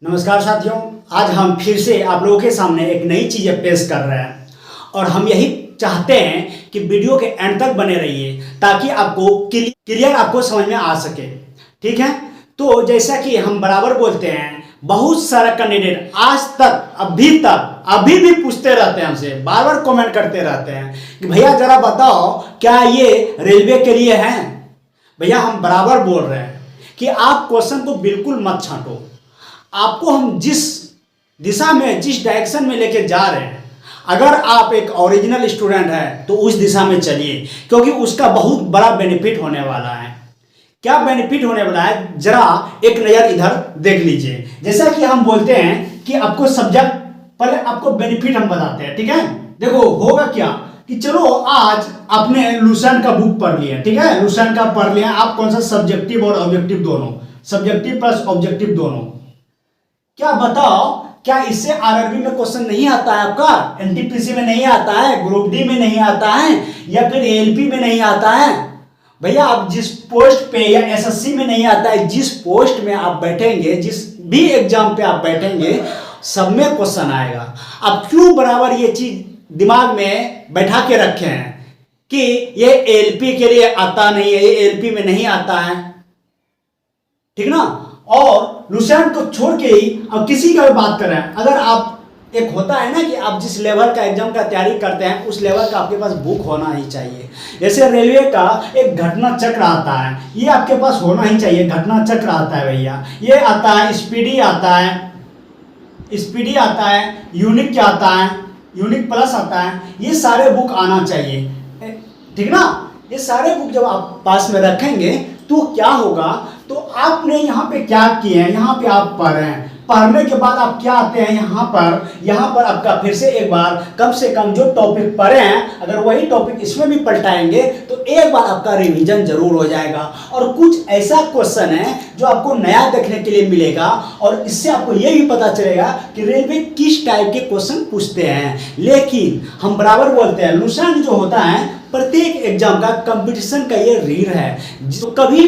नमस्कार साथियों, आज हम फिर से आप लोगों के सामने एक नई चीज़ें पेश कर रहे हैं और हम यही चाहते हैं कि वीडियो के एंड तक बने रहिए ताकि आपको क्लियर आपको समझ में आ सके। ठीक है, तो जैसा कि हम बराबर बोलते हैं, बहुत सारा कैंडिडेट आज तक अभी भी पूछते रहते हैं हमसे, बार बार कमेंट करते रहते हैं कि भैया जरा बताओ क्या ये रेलवे के लिए है। भैया हम बराबर बोल रहे हैं कि आप क्वेश्चन को बिल्कुल मत छांटो। आपको हम जिस दिशा में जिस डायरेक्शन में लेके जा रहे हैं, अगर आप एक ओरिजिनल स्टूडेंट हैं तो उस दिशा में चलिए, क्योंकि उसका बहुत बड़ा बेनिफिट होने वाला है। क्या बेनिफिट होने वाला है, जरा एक नज़र इधर देख लीजिए। जैसा कि हम बोलते हैं कि आपको सब्जेक्ट, पहले आपको बेनिफिट हम बताते हैं। ठीक है, देखो होगा क्या कि चलो आज आपने लुसेंट का बुक पढ़ लिया। ठीक है, लुसेंट का पढ़ लिया आप, कौन सा सब्जेक्टिव और ऑब्जेक्टिव दोनों, सब्जेक्टिव प्लस ऑब्जेक्टिव दोनों। क्या बताओ, क्या इससे आरआरबी में क्वेश्चन नहीं आता है आपका, एनटीपीसी में नहीं आता है, ग्रुप डी में नहीं आता है, या फिर एएलपी में नहीं आता है? भैया आप जिस पोस्ट पे, या एसएससी में नहीं आता है, जिस पोस्ट में आप बैठेंगे, जिस भी एग्जाम पे आप बैठेंगे, सब में क्वेश्चन आएगा। आप क्यों बराबर ये चीज दिमाग में बैठा के रखे हैं कि ये एएलपी के लिए आता नहीं है, ये एएलपी में नहीं आता है? ठीक ना। और लुसेंट को छोड़ के ही अब किसी का भी बात कर रहे हैं, अगर आप, एक होता है ना कि आप जिस लेवल का एग्जाम का तैयारी करते हैं उस लेवल का आपके पास बुक होना ही चाहिए। जैसे रेलवे का एक घटना चक्र आता है, ये आपके पास होना ही चाहिए। घटना चक्र आता है भैया, ये आता है, स्पीडी आता है, यूनिक क्या आता है, यूनिक प्लस आता है, ये सारे बुक आना चाहिए। ठीक ना। ये सारे बुक जब आप पास में रखेंगे तो क्या होगा, तो आपने यहाँ पे क्या किए हैं, यहाँ पे आप पढ़ रहे हैं, पढ़ने के बाद आप क्या आते हैं यहाँ पर आपका फिर से एक बार कम से कम जो टॉपिक पढ़े हैं, अगर वही टॉपिक इसमें भी पलटाएंगे तो एक बार आपका रिवीजन जरूर हो जाएगा। और कुछ ऐसा क्वेश्चन है जो आपको नया देखने के लिए मिलेगा, और इससे आपको ये भी पता चलेगा कि रेलवे किस टाइप के क्वेश्चन पूछते हैं। लेकिन हम बराबर बोलते हैं, लुसेंट जो होता है प्रत्येक एग्जाम का कंपटीशन का ये रीढ़ है, तो कभी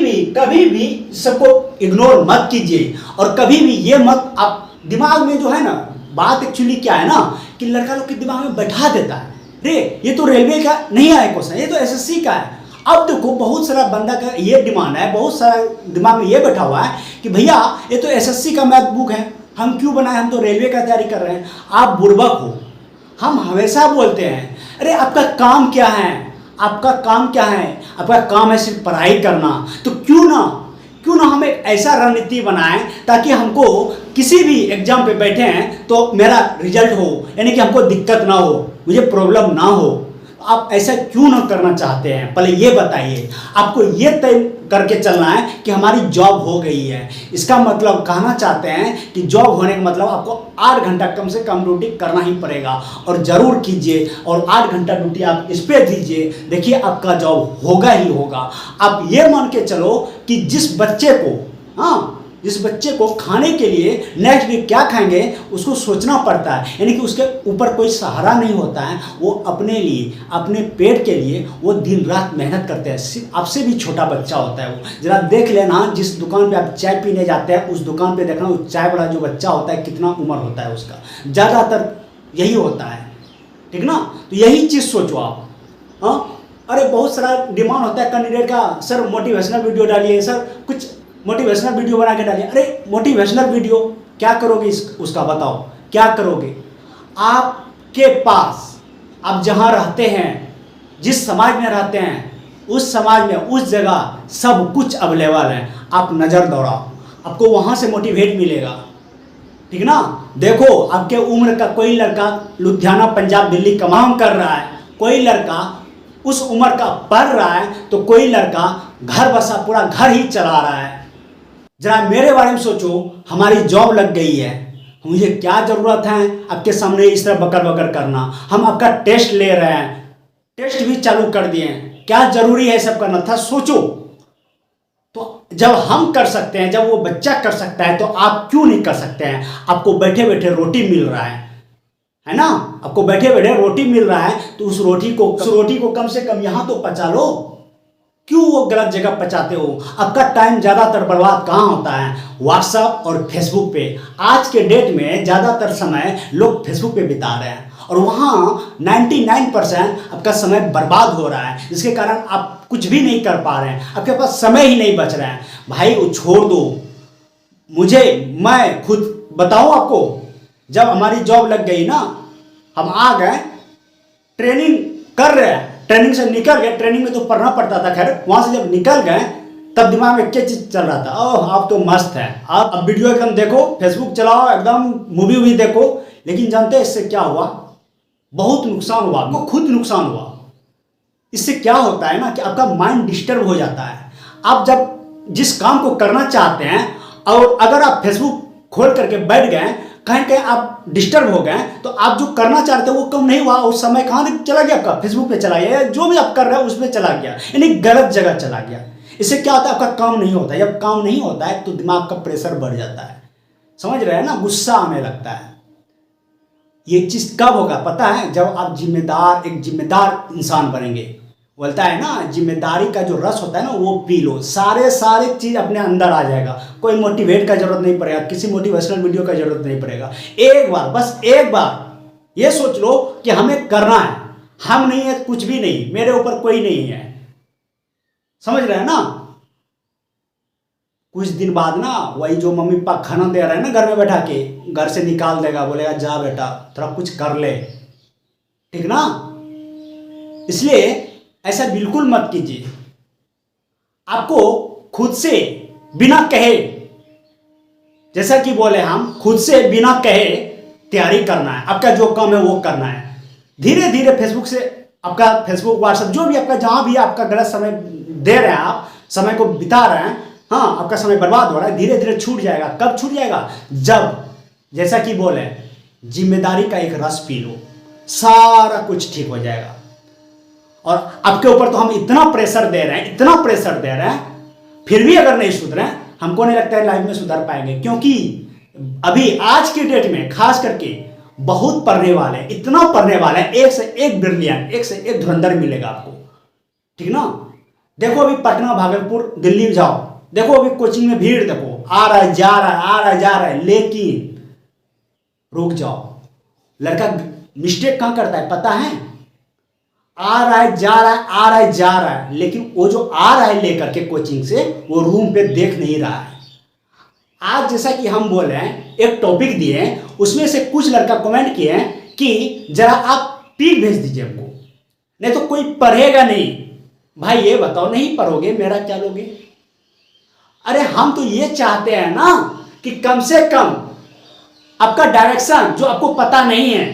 भी सबको इग्नोर मत कीजिए, और कभी भी ये मत आप दिमाग में, जो है ना बात एक्चुअली क्या है ना कि लड़का लोग के दिमाग में बैठा देता है, रे ये तो रेलवे का नहीं आया क्वेश्चन, ये तो एसएससी का है। अब देखो बहुत सारा बंदा का ये डिमांड है, बहुत सारा दिमाग में ये बैठा हुआ है कि भैया ये तो एसएससी का मैथ बुक है, हम क्यों बनाए, हम तो रेलवे का तैयारी कर रहे हैं। आप बुर्बक हो। हम हमेशा बोलते हैं, अरे आपका काम क्या है, आपका काम क्या है, आपका काम है सिर्फ पढ़ाई करना, तो क्यों ना हम एक ऐसा रणनीति बनाएं ताकि हमको किसी भी एग्जाम पे बैठे हैं तो मेरा रिजल्ट हो, यानी कि हमको दिक्कत ना हो, मुझे प्रॉब्लम ना हो। आप ऐसा क्यों ना करना चाहते हैं, पहले ये बताइए। आपको ये तय करके चलना है कि हमारी जॉब हो गई है, इसका मतलब कहना चाहते हैं कि जॉब होने का मतलब आपको 8 घंटा कम से कम ड्यूटी करना ही पड़ेगा, और ज़रूर कीजिए, और 8 घंटा ड्यूटी आप इस पर दीजिए, देखिए आपका जॉब होगा ही होगा। आप ये मान के चलो कि जिस बच्चे को खाने के लिए नेक्स्ट वीक क्या खाएंगे उसको सोचना पड़ता है, यानी कि उसके ऊपर कोई सहारा नहीं होता है, वो अपने लिए, अपने पेट के लिए वो दिन रात मेहनत करते हैं। आपसे भी छोटा बच्चा होता है वो, जरा देख लेना, जिस दुकान पे आप चाय पीने जाते हैं उस दुकान पे देखना, वो चाय वाला जो बच्चा होता है कितना उम्र होता है उसका, ज़्यादातर यही होता है। ठीक ना, तो यही चीज़ सोचो आप। हाँ, अरे बहुत सारा डिमांड होता है कैंडिडेट का, सर मोटिवेशनल वीडियो डालिए, सर कुछ मोटिवेशनल वीडियो बना के डालिए। अरे मोटिवेशनल वीडियो क्या करोगे, उसका बताओ क्या करोगे? आपके पास, आप जहाँ रहते हैं, जिस समाज में रहते हैं, उस समाज में, उस जगह सब कुछ अवेलेबल है। आप नज़र दौड़ाओ, आपको वहाँ से मोटिवेट मिलेगा। ठीक ना। देखो आपके उम्र का कोई लड़का लुधियाना, पंजाब, दिल्ली कमाम कर रहा है, कोई लड़का उस उम्र का पढ़ रहा है, तो कोई लड़का घर बसा पूरा घर ही चला रहा है। जरा मेरे बारे में सोचो, हमारी जॉब लग गई है, मुझे क्या ज़रूरत है आपके सामने इस तरह बकर बकर करना। हम आपका टेस्ट ले रहे हैं, टेस्ट भी चालू कर दिए हैं, क्या ज़रूरी है सब करना था, सोचो। तो जब हम कर सकते हैं, जब वो बच्चा कर सकता है, तो आप क्यों नहीं कर सकते हैं? आपको बैठे बैठे रोटी मिल रहा है ना, आपको बैठे बैठे रोटी मिल रहा है, तो उस रोटी को कम से कम यहाँ तो पचा लो। क्यों वो गलत जगह पचाते हो? आपका टाइम ज़्यादातर बर्बाद कहाँ होता है? व्हाट्सएप और फेसबुक पे। आज के डेट में ज़्यादातर समय लोग फेसबुक पे बिता रहे हैं और वहाँ 99% आपका समय बर्बाद हो रहा है, जिसके कारण आप कुछ भी नहीं कर पा रहे हैं, आपके पास समय ही नहीं बच रहा है। भाई वो छोड़ दो। मैं खुद बताऊँ आपको, जब हमारी जॉब लग गई ना, हम आ गए, ट्रेनिंग कर रहे हैं, ट्रेनिंग से निकल गए, ट्रेनिंग में तो पढ़ना पड़ता था, खैर वहां से जब निकल गए तब दिमाग में क्या चीज चल रहा था, ओह आप तो मस्त है, आप अब वीडियो एकदम देखो, फेसबुक चलाओ, एकदम मूवी वूवी देखो। लेकिन जानते हैं इससे क्या हुआ? बहुत नुकसान हुआ, आपको खुद नुकसान हुआ। इससे क्या होता है ना कि आपका माइंड डिस्टर्ब हो जाता है। आप जब जिस काम को करना चाहते हैं और अगर आप फेसबुक खोल करके बैठ गए, कहीं कहीं आप डिस्टर्ब हो गए, तो आप जो करना चाहते हो वो कम नहीं हुआ, उस समय कहाँ चला गया आपका? फेसबुक पे चला गया, जो भी आप कर रहे हो उस पर चला गया, यानी गलत जगह चला गया। इससे क्या होता है? आपका काम नहीं होता है। जब काम नहीं होता है तो दिमाग का प्रेशर बढ़ जाता है, समझ रहे हैं ना? गुस्सा आने लगता है। ये चीज कब होगा पता है? जब आप एक जिम्मेदार इंसान बनेंगे। बोलता है ना, जिम्मेदारी का जो रस होता है ना वो पी लो, सारे चीज अपने अंदर आ जाएगा। कोई मोटिवेट का जरूरत नहीं पड़ेगा, किसी मोटिवेशनल वीडियो का जरूरत नहीं पड़ेगा। एक बार, बस एक बार ये सोच लो कि हमें करना है, हम नहीं है, कुछ भी नहीं, मेरे ऊपर कोई नहीं है, समझ रहे हैं ना? कुछ दिन बाद ना वही जो मम्मी पापा खाना दे रहे हैं ना घर में बैठा के, घर से निकाल देगा, बोलेगा जा बेटा थोड़ा कुछ कर ले, ठीक ना? इसलिए ऐसा बिल्कुल मत कीजिए। आपको खुद से बिना कहे, जैसा कि बोले हम, खुद से बिना कहे तैयारी करना है। आपका जो काम है वो करना है। धीरे धीरे फेसबुक से आपका फेसबुक व्हाट्सएप जो भी आपका, जहां भी आपका गलत समय दे रहे हैं, आप समय को बिता रहे हैं, हाँ आपका समय बर्बाद हो रहा है, धीरे धीरे छूट जाएगा। कब छूट जाएगा? जब, जैसा कि बोले, जिम्मेदारी का एक रस पी लो, सारा कुछ ठीक हो जाएगा। और आपके ऊपर तो हम इतना प्रेशर दे रहे हैं, इतना प्रेशर दे रहे हैं, फिर भी अगर नहीं सुधरे, हमको नहीं लगता है लाइफ में सुधर पाएंगे। क्योंकि अभी आज की डेट में खास करके बहुत पढ़ने वाले, इतना पढ़ने वाले, एक से एक ब्रिलियंट, एक से एक धुरंधर मिलेगा आपको, ठीक ना? देखो अभी पटना, भागलपुर, दिल्ली जाओ, देखो अभी कोचिंग में भीड़ देखो, आ रहा है जा रहा है, आ रहा है जा रहा है। लेकिन रुक जाओ, लड़का मिस्टेक कहां करता है पता है? आ रहा है जा रहा है, आ रहा है जा रहा है, लेकिन वो जो आ रहा है लेकर के कोचिंग से, वो रूम पे देख नहीं रहा है। आज जैसा कि हम बोल रहे हैं, एक टॉपिक दिए, उसमें से कुछ लड़का कमेंट किए कि जरा आप पिक भेज दीजिए हमको, नहीं तो कोई पढ़ेगा नहीं। भाई ये बताओ, नहीं पढ़ोगे मेरा क्या लोगे? अरे हम तो ये चाहते हैं ना कि कम से कम आपका डायरेक्शन जो आपको पता नहीं है,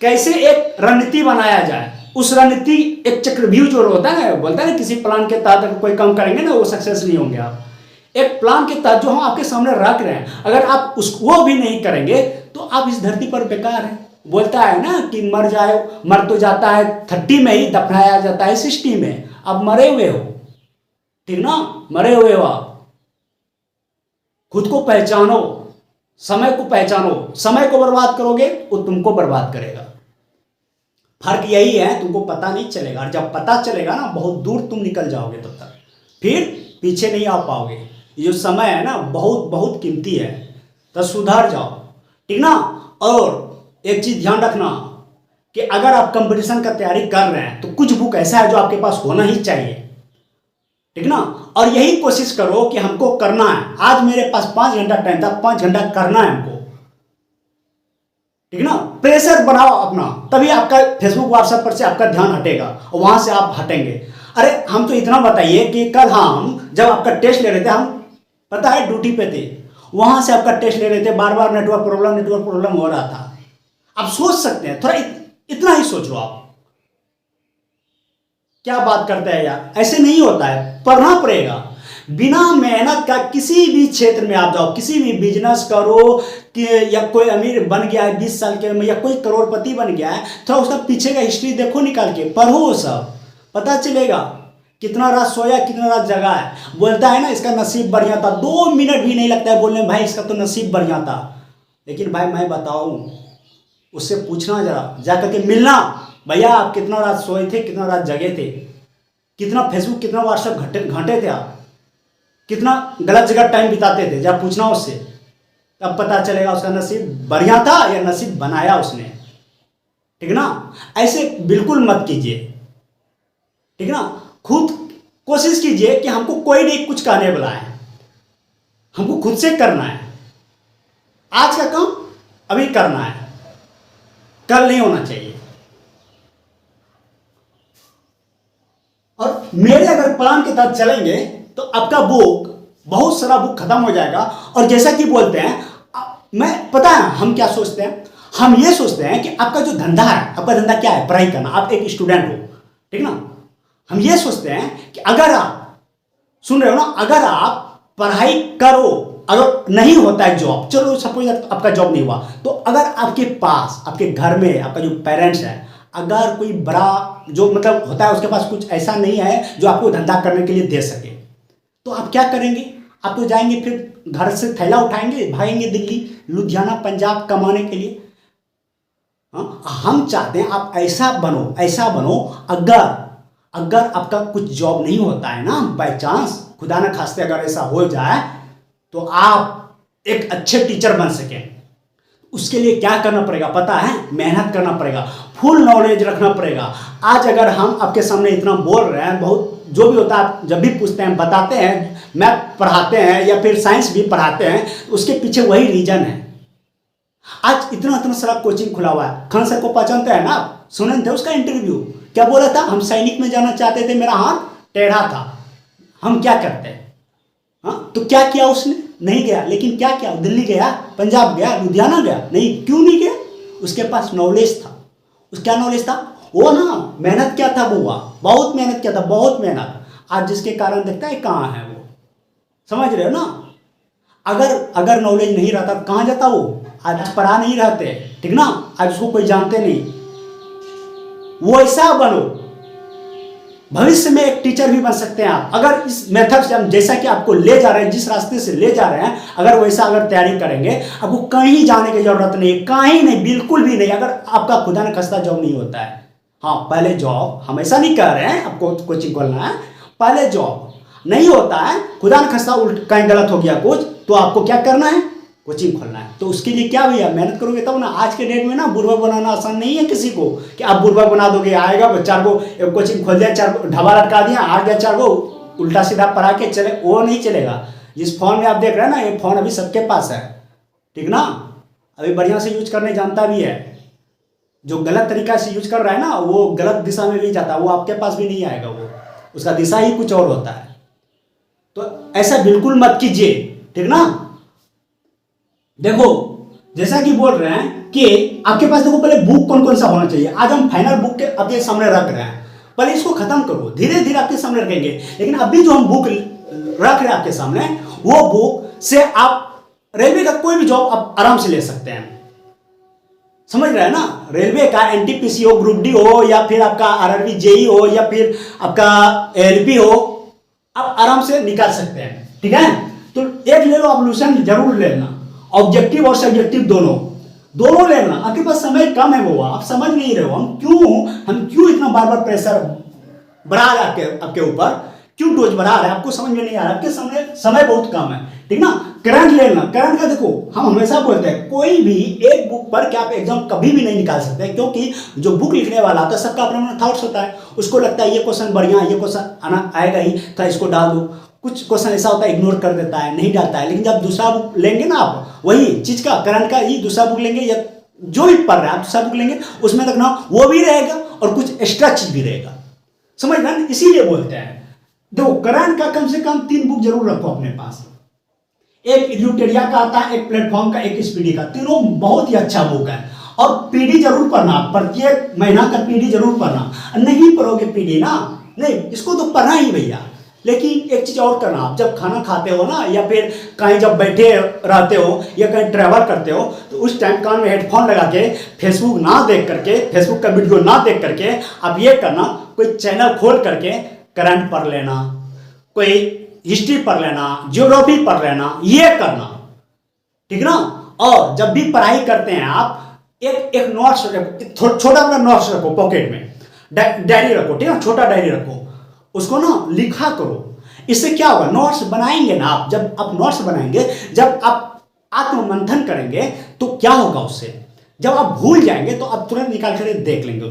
कैसे एक रणनीति बनाया जाए, उस रणनीति, एक चक्रव्यूह जो होता है, बोलता है ना किसी प्लान के तहत अगर कोई काम करेंगे ना वो सक्सेस नहीं होंगे आप। एक प्लान के तहत जो हम आपके सामने रख रहे हैं, अगर आप वो भी नहीं करेंगे तो आप इस धरती पर बेकार हैं। बोलता है ना कि मर तो जाता है 30 में ही, दफनाया जाता है 60 में। आप मरे हुए हो, ठीक ना? मरे हुए हो आप। खुद को पहचानो, समय को पहचानो। समय को बर्बाद करोगे वो तुमको बर्बाद करेगा। फर्क यही है, तुमको पता नहीं चलेगा, और जब पता चलेगा ना बहुत दूर तुम निकल जाओगे, तब तक फिर पीछे नहीं आ पाओगे। ये जो समय है ना बहुत बहुत कीमती है, तो सुधर जाओ, ठीक ना? और एक चीज ध्यान रखना कि अगर आप कंपटीशन का तैयारी कर रहे हैं तो कुछ बुक ऐसा है जो आपके पास होना ही चाहिए, ठीक ना? और यही कोशिश करो कि हमको करना है। आज मेरे पास 5 घंटा टाइम था, 5 घंटा करना है हमको, ठीक ना? प्रेशर बनाओ अपना, तभी आपका फेसबुक व्हाट्सएप पर से आपका ध्यान हटेगा और वहां से आप हटेंगे। अरे हम तो इतना बताइए कि कल हम जब आपका टेस्ट ले रहे थे, हम पता है ड्यूटी पे थे, वहां से आपका टेस्ट ले रहे थे, बार बार नेटवर्क प्रॉब्लम हो रहा था। आप सोच सकते हैं, थोड़ा इतना ही सोचो आप। क्या बात करते हैं यार, ऐसे नहीं होता है, पढ़ना पड़ेगा। बिना मेहनत का किसी भी क्षेत्र में आप जाओ, किसी भी बिजनेस करो कि, या कोई अमीर बन गया है 20 साल के में, या कोई करोड़पति बन गया है, थोड़ा उसका पीछे का हिस्ट्री देखो, निकाल के पढ़ो, वो सब पता चलेगा। कितना रात सोया, कितना रात जगा है। बोलता है ना इसका नसीब बढ़िया था, 2 मिनट भी नहीं लगता है बोलने भाई इसका तो नसीब बढ़िया था। लेकिन भाई मैं बताऊं, उससे पूछना जरा, जा करके मिलना, भैया आप कितना रात सोए थे, कितना रात जगे थे, कितना फेसबुक, कितना व्हाट्सएप घंटे थे आप, कितना गलत जगह टाइम बिताते थे, जब पूछना उससे तब पता चलेगा उसका नसीब बढ़िया था या नसीब बनाया उसने। ठीक ना, ऐसे बिल्कुल मत कीजिए। ठीक ना, खुद कोशिश कीजिए कि हमको कोई नहीं कुछ कहने वाला है, हमको खुद से करना है। आज का काम अभी करना है, कल नहीं होना चाहिए। और मेरे अगर प्लान के तहत चलेंगे तो आपका बुक, बहुत सारा बुक खत्म हो जाएगा। और जैसा कि बोलते हैं, मैं पता है हम क्या सोचते हैं, हम ये सोचते हैं कि आपका जो धंधा है, आपका धंधा क्या है, पढ़ाई करना, आप एक स्टूडेंट हो। ठीक ना, हम ये सोचते हैं कि अगर आप सुन रहे हो ना, अगर आप पढ़ाई करो, अगर नहीं होता है जॉब, चलो सपोज आपका जॉब नहीं हुआ, तो अगर आपके पास, आपके घर में आपका जो पेरेंट्स है, अगर कोई बड़ा जो मतलब होता है उसके पास कुछ ऐसा नहीं है जो आपको धंधा करने के लिए दे सके, तो आप क्या करेंगे? आप तो जाएंगे, फिर घर से थैला उठाएंगे, भागेंगे दिल्ली, लुधियाना, पंजाब कमाने के लिए। हाँ, हम चाहते हैं आप ऐसा बनो, ऐसा बनो, अगर आपका कुछ जॉब नहीं होता है ना, बाय चांस, खुदा न खास्ते अगर ऐसा हो जाए, तो आप एक अच्छे टीचर बन सकें। उसके लिए क्या करना पड़ेगा पता है? मेहनत करना पड़ेगा, फुल नॉलेज रखना पड़ेगा। आज अगर हम आपके सामने इतना बोल रहे हैं, बहुत जो भी होता है, आप जब भी पूछते हैं, बताते हैं, मैथ पढ़ाते हैं या फिर साइंस भी पढ़ाते हैं, तो उसके पीछे वही रीजन है। आज इतना इतना सारा कोचिंग खुला हुआ है। खान सर को पहचानते हैं ना, सुने थे उसका इंटरव्यू, क्या बोला था? हम सैनिक में जाना चाहते थे, मेरा हाथ टेढ़ा था, हम क्या करते हैं? हाँ, तो क्या किया उसने? नहीं गया, लेकिन क्या किया? दिल्ली गया, पंजाब गया, लुधियाना गया। नहीं, क्यों नहीं गया? उसके पास नॉलेज था। क्या नॉलेज था? वो ना मेहनत क्या था, वो बहुत मेहनत किया था, बहुत मेहनत। आज जिसके कारण देखता है कहाँ है वो, समझ रहे हो ना? अगर नॉलेज नहीं रहता तो कहाँ जाता वो? आज पढ़ा नहीं रहते, ठीक ना, आज उसको कोई जानते नहीं। वो ऐसा बनो, भविष्य में एक टीचर भी बन सकते हैं आप, अगर इस मेथड से हम, जैसा कि आपको ले जा रहे हैं, जिस रास्ते से ले जा रहे हैं, अगर वैसा अगर तैयारी करेंगे, आपको कहीं जाने की जरूरत नहीं है, कहीं नहीं, बिल्कुल भी नहीं। अगर आपका खुदा न खास्ता जॉब नहीं होता है, हाँ पहले जॉब, हम ऐसा नहीं कह रहे हैं आपको कोचिंग खोलना है, पहले जॉब नहीं होता है, खुदा न खास्ता कहीं गलत हो गया कुछ, तो आपको क्या करना है? कोचिंग खोलना है। तो उसके लिए क्या भैया, मेहनत करोगे तब ना। आज के डेट में ना बुर्बक बनाना आसान नहीं है किसी को, कि आप बुर्बक बना दोगे, आएगा 4 को कोचिंग खोल दिया, 4 को ढाबा लटका दिया, आ गया 4 को उल्टा सीधा पढ़ा के चले, वो नहीं चलेगा। जिस फोन में आप देख रहे हैं ना, ये फोन अभी सबके पास है, ठीक ना, अभी बढ़िया से यूज करने जानता भी है। जो गलत तरीका से यूज कर रहा है ना, वो गलत दिशा में भी जाता है, वो आपके पास भी नहीं आएगा, वो उसका दिशा ही कुछ और होता है। तो ऐसा बिल्कुल मत कीजिए, ठीक ना। देखो जैसा कि बोल रहे हैं कि आपके पास देखो पहले बुक कौन कौन सा होना चाहिए। आज हम फाइनल बुक के आपके सामने रख रहे हैं, पहले इसको खत्म करो, धीरे धीरे आपके सामने रखेंगे। लेकिन अभी जो हम बुक रख रहे हैं आपके सामने, वो बुक से आप रेलवे का कोई भी जॉब आप आराम से ले सकते हैं, समझ रहे हैं ना। रेलवे का एनटीपीसी हो, ग्रुप डी हो, या फिर आपका आरआरबी जेई हो, या फिर आपका एलपी हो, आप आराम से निकाल सकते हैं, ठीक है। तो एक ले लो, आप लूसेंट जरूर लेना, ऑब्जेक्टिव और सब्जेक्टिव दोनों लेना। आपके पास समय कम है, वो आप समझ नहीं रहे हो। हम क्यों इतना बार बार प्रेशर बढ़ा रहे हैं आपके ऊपर, क्यों डोज बढ़ा रहे हैं, आपको समझ में नहीं आ रहा। आपके सामने समय बहुत कम है, ठीक ना। करंट लेना, करंट का देखो, हम हमेशा बोलते हैं कोई भी एक बुक पर क्या आप एग्जाम कभी भी नहीं निकाल सकते, क्योंकि जो बुक लिखने वाला होता है सबका अपना अपना थॉट्स होता है। उसको लगता है ये क्वेश्चन बढ़िया है, ये क्वेश्चन आएगा ही, तो इसको डाल दो। कुछ क्वेश्चन ऐसा होता है इग्नोर कर देता है, नहीं डालता है। लेकिन जब दूसरा बुक लेंगे ना आप, वही चीज का करंट का ही दूसरा बुक लेंगे, या जो भी पढ़ रहे हैं आप दूसरा बुक लेंगे, उसमें तक ना वो भी रहेगा और कुछ एक्स्ट्रा चीज भी रहेगा, समझ रहे हैं। इसीलिए बोलते हैं देखो करंट का कम से कम 3 बुक जरूर रखो अपने पास। एक इड्यूटेरिया का आता है, एक प्लेटफॉर्म का, एक स्पीडी का, तीनों बहुत ही अच्छा बुक है। और पीडी जरूर पढ़ना, प्रत्येक महीना का पीडी जरूर पढ़ना। नहीं पढ़ोगे पीडी ना, नहीं, इसको तो पढ़ना ही भैया। लेकिन एक चीज और करना, आप जब खाना खाते हो ना, या फिर कहीं जब बैठे रहते हो या कहीं ट्रैवल करते हो, तो उस टाइम कान में हेडफोन लगा के फेसबुक ना देख करके, फेसबुक का वीडियो ना देख करके, आप ये करना, कोई चैनल खोल करके करंट पढ़ लेना, कोई हिस्ट्री पढ़ लेना, ज्योग्राफी पढ़ लेना, ये करना, ठीक ना। और जब भी पढ़ाई करते हैं आप एक नोट्स, छोटा अपना नोट्स रखो पॉकेट में, डायरी रखो, ठीक है, छोटा डायरी रखो। उसको ना लिखा करो। इससे क्या होगा, नोट्स बनाएंगे ना आप, जब आप नोट्स बनाएंगे, जब आप आत्ममंथन करेंगे तो क्या होगा उससे, जब आप भूल जाएंगे तो आप तुरंत निकाल कर देख लेंगे,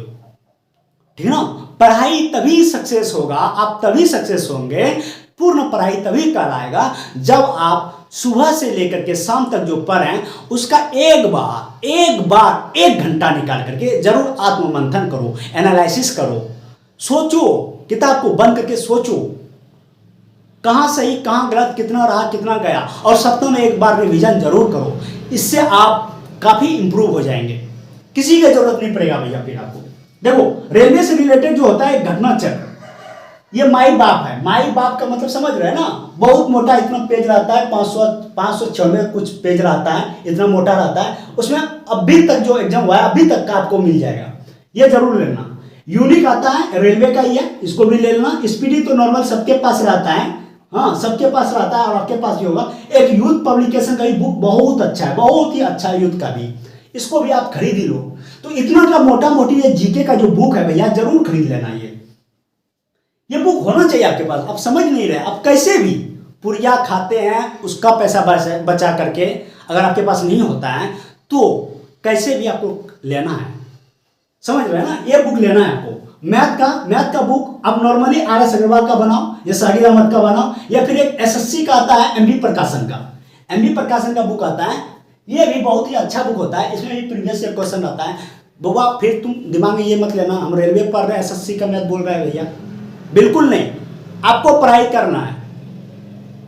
ठीक है ना। पढ़ाई तभी सक्सेस होगा, आप तभी सक्सेस होंगे, पूर्ण पढ़ाई तभी कहलाएगा जब आप सुबह से लेकर के शाम तक जो पढ़ें उसका एक बार 1 घंटा निकाल करके जरूर आत्ममंथन करो, एनालिसिस करो, सोचो, किताब को बंद करके सोचो कहां सही कहां गलत, कितना रहा कितना गया, और सप्ताह में एक बार रिवीजन जरूर करो। इससे आप काफी इंप्रूव हो जाएंगे, किसी की जरूरत नहीं पड़ेगा भैया फिर आपको। देखो रेलवे से रिलेटेड जो होता है एक घटना चक्र, ये माई बाप है। माई बाप का मतलब समझ रहे हैं ना, बहुत मोटा इतना पेज रहता है, 596 कुछ पेज रहता है, इतना मोटा रहता है। उसमें अभी तक जो एग्जाम हुआ है अभी तक का आपको मिल जाएगा, ये जरूर लेना। यूनिक आता है रेलवे का ही है, इसको भी ले लेना। स्पीडी तो नॉर्मल सबके पास रहता है, हाँ सबके पास रहता है और आपके पास भी होगा। एक यूथ पब्लिकेशन का भी बुक बहुत अच्छा है, बहुत ही अच्छा है यूथ का भी, इसको भी आप खरीद ही लो। तो इतना मोटा मोटी ये जीके का जो बुक है भैया जरूर खरीद लेना। ये बुक होना चाहिए आपके पास। आप समझ नहीं रहे, आप कैसे भी पुरिया खाते हैं उसका पैसा बचा करके, अगर आपके पास नहीं होता है तो कैसे भी आपको लेना है, समझ रहे हैं ना। ये बुक लेना है आपको। मैथ का बुक आप नॉर्मली RS अग्रवाल का बनाओ या सागिर अहमद का बनाओ, या फिर एक SSC का आता है MB प्रकाशन का, MB प्रकाशन का बुक आता है, ये भी बहुत ही अच्छा बुक होता है। इसमें भी प्रीवियस ईयर क्वेश्चन आता है। बाबा फिर तुम दिमाग में ये मत लेना हम रेलवे पढ़ रहे हैं SSC का मैथ बोल रहे हैं भैया, बिल्कुल नहीं। आपको पढ़ाई करना है।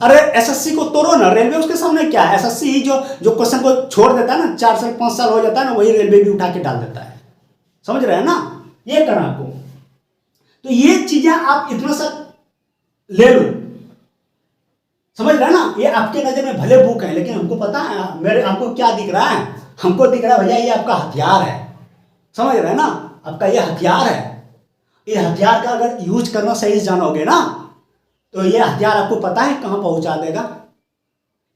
अरे SSC को तोड़ो ना, रेलवे उसके सामने क्या है। SSC ही जो क्वेश्चन को छोड़ देता है ना, 4 साल 5 साल हो जाता है ना, वही रेलवे भी उठा के डाल देता है, समझ रहे हैं ना। ये करना आपको। तो ये चीजें आप इतना सा ले लो, समझ रहे हैं ना। ये आपके नजर में भले बुक है, लेकिन हमको पता है हमको क्या दिख रहा है, हमको दिख रहा है भैया ये आपका हथियार है, समझ रहे हैं ना। आपका ये हथियार है। ये हथियार का अगर यूज करना सही से जानोगे ना तो ये हथियार आपको पता है कहां पहुंचा देगा।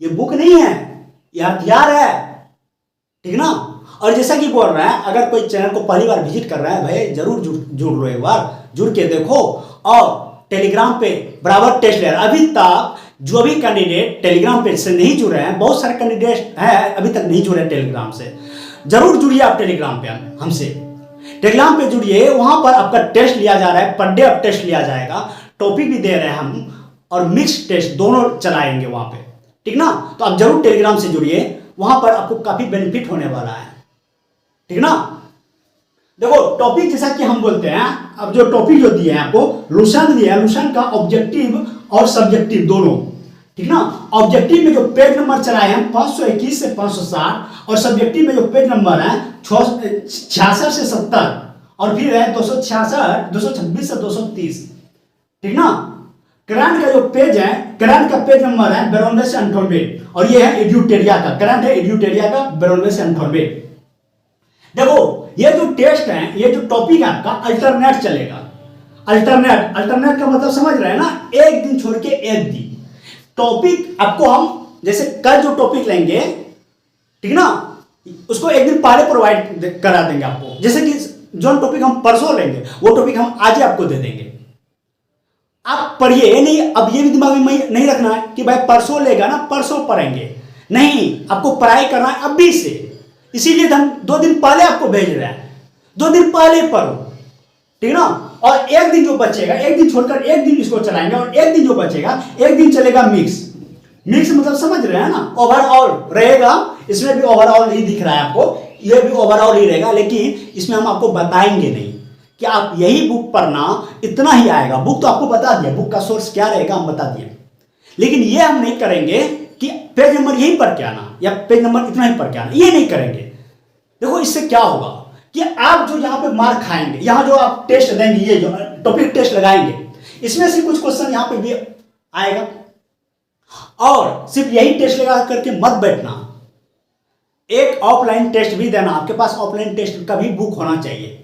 ये बुक नहीं है, ये हथियार है, ठीक ना। और जैसा कि बोल रहा है, अगर कोई चैनल को पहली बार विजिट कर रहा है भाई जरूर जुड़ लो, एक बार जुड़ के देखो। और टेलीग्राम पे बराबर टेस्ट ले रहा है। अभी तक जो भी कैंडिडेट टेलीग्राम पे से नहीं जुड़े हैं, बहुत सारे कैंडिडेट हैं अभी तक नहीं जुड़े टेलीग्राम से, जरूर जुड़िए आप टेलीग्राम पे हमसे। टेलीग्राम पे जुड़िए, वहां पर आपका टेस्ट लिया जा रहा है, पर डे अब टेस्ट लिया जाएगा, टॉपिक भी दे रहे हैं हम, और मिक्स टेस्ट दोनों चलाएंगे वहां पे, ठीक ना। तो आप जरूर टेलीग्राम से जुड़िए, वहां पर आपको काफी बेनिफिट होने वाला है, ठीक ना। देखो टॉपिक जैसा कि हम बोलते हैं, अब जो टॉपिक जो दिए हैं आपको, लुसेंट दिया है, लुसेंट का ऑब्जेक्टिव और सब्जेक्टिव दोनों, ठीक ना। ऑब्जेक्टिव में जो पेज नंबर चलाए हैं 521 से 560, और सब्जेक्टिव में जो पेज नंबर है 66 से 70, और फिर है 266 226 से 230, ठीक ना। करंट का जो पेज है, करंट का पेज नंबर है 92 से 98, और ये है एड्यूटेरिया का, करंट है एड्यूटेरिया का 92 से 98। देखो ये जो टेस्ट है, ये जो टॉपिक है आपका अल्टरनेट चलेगा। अल्टरनेट का मतलब समझ रहे हैं ना, एक दिन छोड़ के एक दिन टॉपिक आपको हम, जैसे कल जो टॉपिक लेंगे, ठीक ना, उसको एक दिन पहले प्रोवाइड करा देंगे आपको। जैसे कि जो टॉपिक हम परसों लेंगे वो टॉपिक हम आज ही आपको दे देंगे। आप पढ़िए नहीं, अब ये भी दिमाग में नहीं रखना है कि भाई परसों लेगा ना परसों पढ़ेंगे, नहीं, आपको पढ़ाई करना है अभी से। इसीलिए हम 2 दिन पहले आपको भेज रहे हैं, 2 दिन पहले पढ़ो, ठीक ना। और एक दिन जो बचेगा, एक दिन छोड़कर एक दिन इसको चलाएंगे, और एक दिन जो बचेगा एक दिन चलेगा मिक्स मतलब समझ रहे हैं ना। ओवरऑल रहेगा, इसमें भी ओवरऑल ही दिख रहा है आपको, ये भी ओवरऑल ही रहेगा, लेकिन इसमें हम आपको बताएंगे नहीं कि आप यही बुक पढ़ना, इतना ही आएगा। बुक तो आपको बता दिया, बुक का सोर्स क्या रहेगा हम बता दिए, लेकिन ये हम नहीं करेंगे कि पेज नंबर यही पढ़ के आना या पेज नंबर इतना ही पढ़ के आना, ये नहीं करेंगे। देखो इससे क्या होगा कि आप जो यहाँ पे मार्क खाएंगे, यहाँ जो आप टेस्ट देंगे, ये जो टॉपिक टेस्ट लगाएंगे, इसमें से कुछ क्वेश्चन यहाँ पे भी आएगा। और सिर्फ यही टेस्ट लगा करके मत बैठना, एक ऑफलाइन टेस्ट भी देना। आपके पास ऑफलाइन टेस्ट का भी बुक होना चाहिए,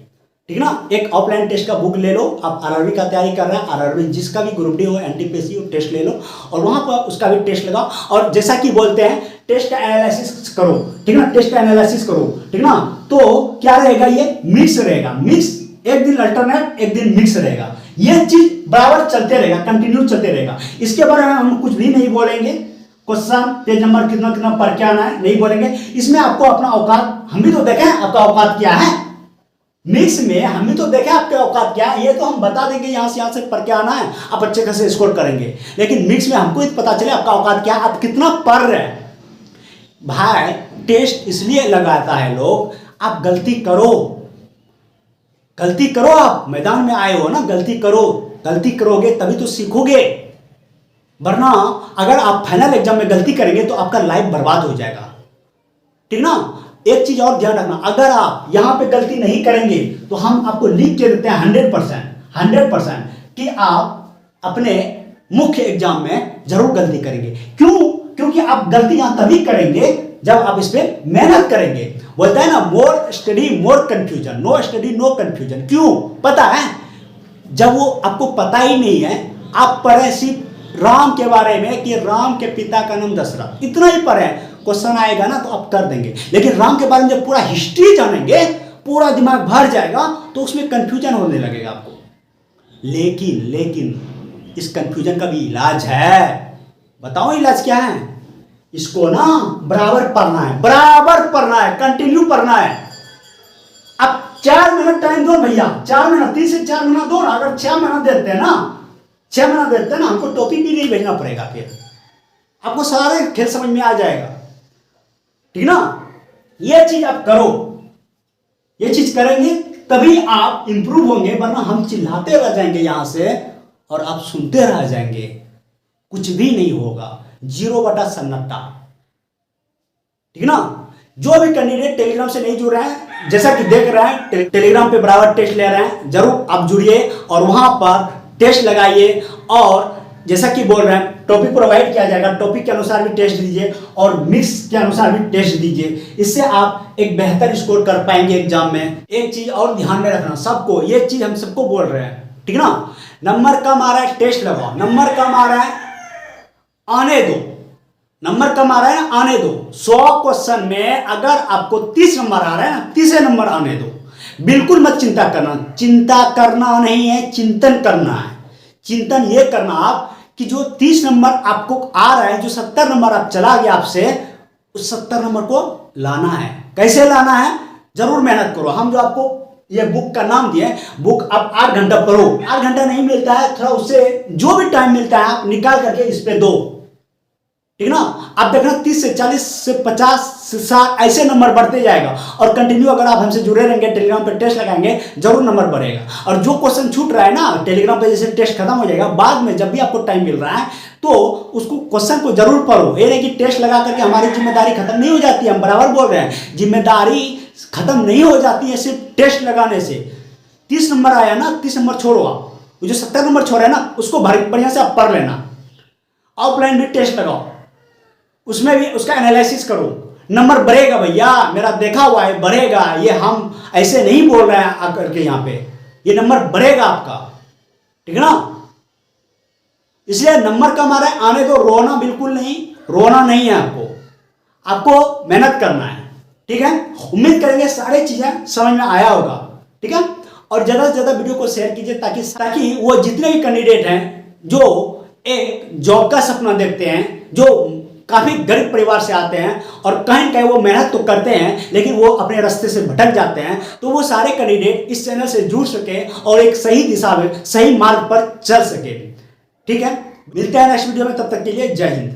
ठीक ना। एक ऑफलाइन टेस्ट का बुक ले लो। आप RRB का तैयारी कर रहे हैं, RRB जिसका भी ग्रुप डी हो, NTPC हो, टेस्ट ले लो और वहां पर उसका भी टेस्ट लगाओ। और जैसा कि बोलते हैं टेस्ट का एनालिसिस करो, ठीक ना, टेस्ट का एनालिसिस करो, ठीक ना। तो क्या रहेगा, ये मिक्स रहेगा, मिक्स, एक दिन अल्टरनेट एक दिन मिक्स रहेगा। ये चीज बराबर चलते रहेगा, कंटिन्यू चलते रहेगा। इसके बारे में हम कुछ भी नहीं बोलेंगे। क्वेश्चन पेज नंबर कितना कितना पढ़ के आना है नहीं बोलेंगे। इसमें आपको अपना औकात, हम भी तो देखें आपका औकात क्या है। मिक्स में हम भी तो देखें आपके औकात क्या है। ये तो हम बता देंगे यहाँ से पढ़ के आना है, आप अच्छे खासे स्कोर करेंगे। लेकिन मिक्स में हमको पता चले आपका औकात क्या है, आप कितना पढ़ रहे हैं। भाई टेस्ट इसलिए लगाता है लोग, आप गलती करो, गलती करो। आप मैदान में आए हो ना, गलती करो। गलती करोगे तभी तो सीखोगे, वरना अगर आप फाइनल एग्जाम में गलती करेंगे तो आपका लाइफ बर्बाद हो जाएगा, ठीक ना। एक चीज और ध्यान रखना, अगर आप यहां पे गलती नहीं करेंगे तो हम आपको लिख के देते हैं 100% कि आप अपने मुख्य एग्जाम में जरूर गलती करेंगे। क्यों? क्योंकि आप गलती यहां तभी करेंगे जब आप इस पर मेहनत करेंगे। बोलता है ना, more study more confusion, no study no confusion. क्यों? पता है, जब वो आपको पता ही नहीं है, आप पढ़े सिर्फ राम के बारे में कि राम के पिता का नाम दशरथ, इतना ही पढ़े, क्वेश्चन आएगा ना तो आप कर देंगे। लेकिन राम के बारे में जब पूरा हिस्ट्री जानेंगे, पूरा दिमाग भर जाएगा, तो उसमें कंफ्यूजन होने लगेगा आपको। लेकिन इस कंफ्यूजन का भी इलाज है। बताओ इलाज क्या है? इसको ना बराबर पढ़ना है, बराबर पढ़ना है, कंटिन्यू पढ़ना है। अब 4 मिनट टाइम दो भैया, 4 मिनट, 3 से 4 मिनट दो ना। अगर 6 मिनट देते हैं ना, 6 मिनट देते हैं ना, हमको टॉपिक भी नहीं भेजना पड़ेगा, फिर आपको सारे खेल समझ में आ जाएगा, ठीक ना। ये चीज आप करो, ये चीज करेंगे तभी आप इंप्रूव होंगे, वरना हम चिल्लाते रह जाएंगे यहां से और आप सुनते रह जाएंगे, कुछ भी नहीं होगा, 0/सन्नाटा, ठीक ना। जो भी कैंडिडेट टेलीग्राम से नहीं जुड़ रहे हैं, जैसा कि देख रहे हैं टेलीग्राम पे बराबर टेस्ट ले रहे हैं, जरूर आप जुड़िए और वहां पर टेस्ट लगाइए। और जैसा कि बोल रहे हैं, टॉपिक प्रोवाइड किया जाएगा, टॉपिक के अनुसार भी टेस्ट दीजिए और मिक्स के अनुसार भी टेस्ट दीजिए। इससे आप एक बेहतर स्कोर कर पाएंगे एग्जाम में। एक चीज और ध्यान में रखना सबको, ये चीज हम सबको बोल रहे हैं, ठीक ना। नंबर कम आ रहा है, टेस्ट लगाओ। नंबर कम आ रहा है, आने दो। नंबर कम आ रहा है ना, आने दो। 100 क्वेश्चन में अगर आपको 30 नंबर आ रहा है ना, 30 नंबर आने दो। बिल्कुल मत चिंता करना, चिंता करना नहीं है, चिंतन करना है। चिंतन ये करना आप कि जो 30 नंबर आपको आ रहा है, जो 70 नंबर आप चला गया आपसे, उस 70 नंबर को लाना है। कैसे लाना है? जरूर मेहनत करो। हम जो आपको ये बुक का नाम दिए, बुक आप 8 घंटा पढ़ो। 8 घंटा नहीं मिलता है, थोड़ा उससे जो भी टाइम मिलता है आप निकाल करके इस पे दो, ठीक ना। आप देखना 30 से 40 से 50 से 60 ऐसे नंबर बढ़ते जाएगा। और कंटिन्यू अगर आप हमसे जुड़े रहेंगे, टेलीग्राम पे टेस्ट लगाएंगे, जरूर नंबर बढ़ेगा। और जो क्वेश्चन छूट रहा है ना, टेलीग्राम पे जैसे टेस्ट खत्म हो जाएगा, बाद में जब भी आपको टाइम मिल रहा है तो उसको क्वेश्चन को जरूर पढ़ो। ये नहीं कि टेस्ट लगा करके हमारी जिम्मेदारी खत्म नहीं हो जाती है। हम बराबर बोल रहे हैं, जिम्मेदारी खत्म नहीं हो जाती है सिर्फ टेस्ट लगाने से। 30 नंबर आया ना, 30 नंबर छोड़ो, आप जो 70 नंबर छोड़े ना उसको बढ़िया से आप पढ़ लेना। ऑफलाइन भी टेस्ट लगाओ, उसमें भी उसका एनालिसिस करो। नंबर बढ़ेगा भैया, मेरा देखा हुआ है, बढ़ेगा। ये हम ऐसे नहीं बोल रहे हैं आकर के यहाँ पे, ये नंबर बढ़ेगा आपका, ठीक है ना। इसलिए नंबर कम आ रहा है, आने दो। रोना बिल्कुल नहीं, रोना नहीं है आपको, आपको मेहनत करना है, ठीक है। उम्मीद करेंगे सारी चीजें समझ में आया होगा, ठीक है। और ज्यादा से ज्यादा वीडियो को शेयर कीजिए ताकि वो जितने भी कैंडिडेट हैं जो एक जॉब का सपना देखते हैं, जो काफी गरीब परिवार से आते हैं और कहीं कहीं वो मेहनत तो करते हैं लेकिन वो अपने रास्ते से भटक जाते हैं, तो वो सारे कैंडिडेट इस चैनल से जुड़ सके और एक सही दिशा में, सही मार्ग पर चल सके, ठीक है। मिलते हैं नेक्स्ट वीडियो में, तब तक के लिए जय हिंद।